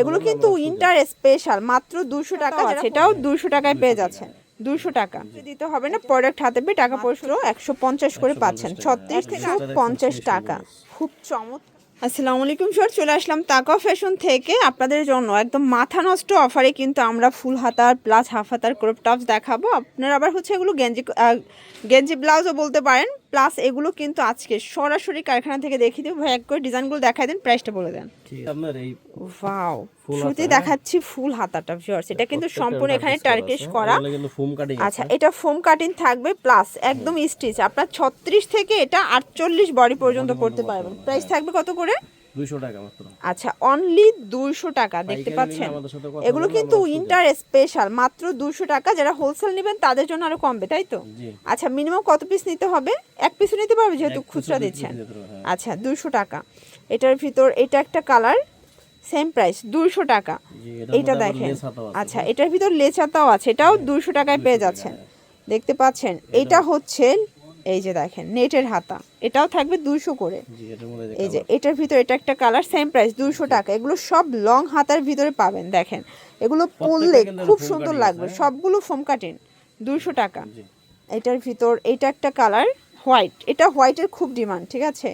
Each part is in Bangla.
এগুলো কিন্তু উইন্টার স্পেশাল, মাত্র 200 টাকা আছে। এটাও 200 টাকায় পেয়ে যাচ্ছেন। 200 টাকা দিতে হবে না, প্রোডাক্ট হাতে পেয়ে টাকা পরিশোধ 150 করে পাচ্ছেন। 36 থেকে 50 টাকা, খুব চমৎকার। আসসালামু আলাইকুম স্যার, চলে আসলাম তাকা ফ্যাশন থেকে আপনাদের জন্য একদম মাথা নষ্ট অফারে কিন্তু আমরা ফুল হাতার প্লাস হাফ হাতার ক্রপ টপস দেখাবো। আপনারা আবার হচ্ছে এগুলো গেঞ্জি ব্লাউজও বলতে পারেন। প্লাস এগুলো কিন্তু আজকে সরাসরি কারখানা থেকে দেখিয়ে দেবো। ভাই এক করে ডিজাইনগুলো দেখাই দেন, প্রাইসটা বলে দেন। আপনার এই ওয়াও, শুরুতেই দেখাচ্ছি ফুল হাতাটা ভিউয়ার্স, এটা কিন্তু সম্পূর্ণ এখানে টার্কিশ করা। আচ্ছা, এটা ফোম কাটিং থাকবে প্লাস একদম স্টিচ। আপনার 36 থেকে এটা 48 বডি পর্যন্ত পড়তে পারবেন। প্রাইস থাকবে কত করে? 200 টাকা মাত্র। আচ্ছা, অনলি 200 টাকা। দেখতে পাচ্ছেন এগুলো কিন্তু উইন্টার স্পেশাল, মাত্র 200 টাকা। যারা হোলসেল নেবেন তাদের জন্য আরো কমবে, তাই তো? আচ্ছা, মিনিমাম কত পিস নিতে হবে? এক পিসও নিতে পারবে যেহেতু খুচরা দিচ্ছেন। আচ্ছা, 200 টাকা। এটার ভিতর এটা একটা কালার, সেম প্রাইস 200 টাকা। এটা দেখেন, আচ্ছা এটার ভিতর লেচাতাও আছে, এটাও 200 টাকায় পেয়ে যাচ্ছেন। দেখতে পাচ্ছেন এটা হচ্ছে এই যে দেখেন নেটের হাতা, এটাও থাকবে 200 করে। এই যে এটার ভিতর এটা একটা কালার, সেম প্রাইস 200 টাকা। এগুলো সব লং হাতার ভিতরে পাবেন। দেখেন এগুলো পরলে খুব সুন্দর লাগবে, সবগুলো ফোম কাটিং, 200 টাকা। এটার ভিতর এটা একটা কালার হোয়াইট, এটা হোয়াইটের খুব ডিমান্ড, ঠিক আছে?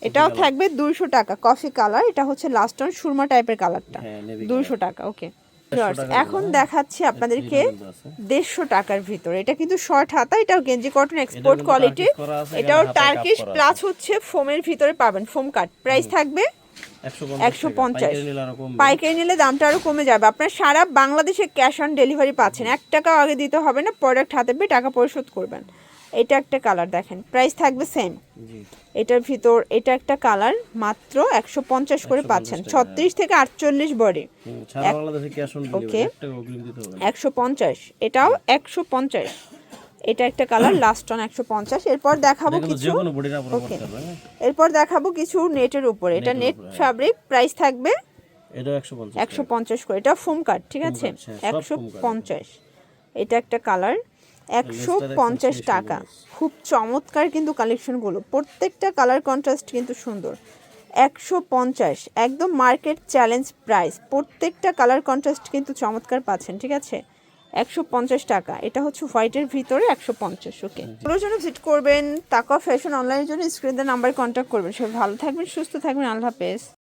এটাও থাকবে 200 টাকা, কফি কালার। এটা হচ্ছে লাস্ট অন সুরমা টাইপের কালারটা, 200 টাকা। ওকে, এখন দেখাচ্ছি আপনাদেরকে 150 টাকার ভিতরে। এটা কিন্তু শর্ট হাতা, এটাও গেঞ্জি কটন এক্সপোর্ট কোয়ালিটি। এটাও টার্কিশ প্লাস হচ্ছে ফোমের ভিতরে পাবেন, ফোম কাট। প্রাইস থাকবে 150। পাইকারি নিলে দামটা আরো কমে যাবে। আপনার সারা বাংলাদেশে ক্যাশ অন ডেলিভারি পাচ্ছেন, 1 টাকা আগে দিতে হবে না, প্রোডাক্ট হাতে পেয়ে টাকা পরিশোধ করবেন। এটা একটা কালার দেখেন, প্রাইস থাকবে সেম। এটার ভিতর এটা একটা কালার, মাত্র 150 করে পাচ্ছেন। 36 থেকে 48 বডি, ওকে 150। এটাও 150। এটা একটা কালার, লাস্ট অন 150। এরপর দেখাবো কিছু, ওকে এরপর দেখাবো কিছু নেটের উপরে। এটা নেট ফ্যাব্রিক, প্রাইস থাকবে 150 করে। এটা ফোম কাট, ঠিক আছে? 150। এটা একটা কালার, 150 টাকা। খুব চমৎকার কিন্তু কালেকশনগুলো, প্রত্যেকটা কালার কন্ট্রাস্ট কিন্তু সুন্দর। 150 একদম মার্কেট চ্যালেঞ্জ প্রাইস। প্রত্যেকটা কালার কন্ট্রাস্ট কিন্তু চমৎকার পাচ্ছেন, ঠিক আছে? 150 টাকা। এটা হচ্ছে হোয়াইটের ভিতরে 150। ওকে, পুরোর জন্য ভিজিট করবেন তাকা ফ্যাশন অনলাইনের জন্য স্ক্রিনের নাম্বারে কন্ট্যাক্ট করবেন। সবাই ভালো থাকবেন, সুস্থ থাকবেন, আল্লাহ হাফেজ।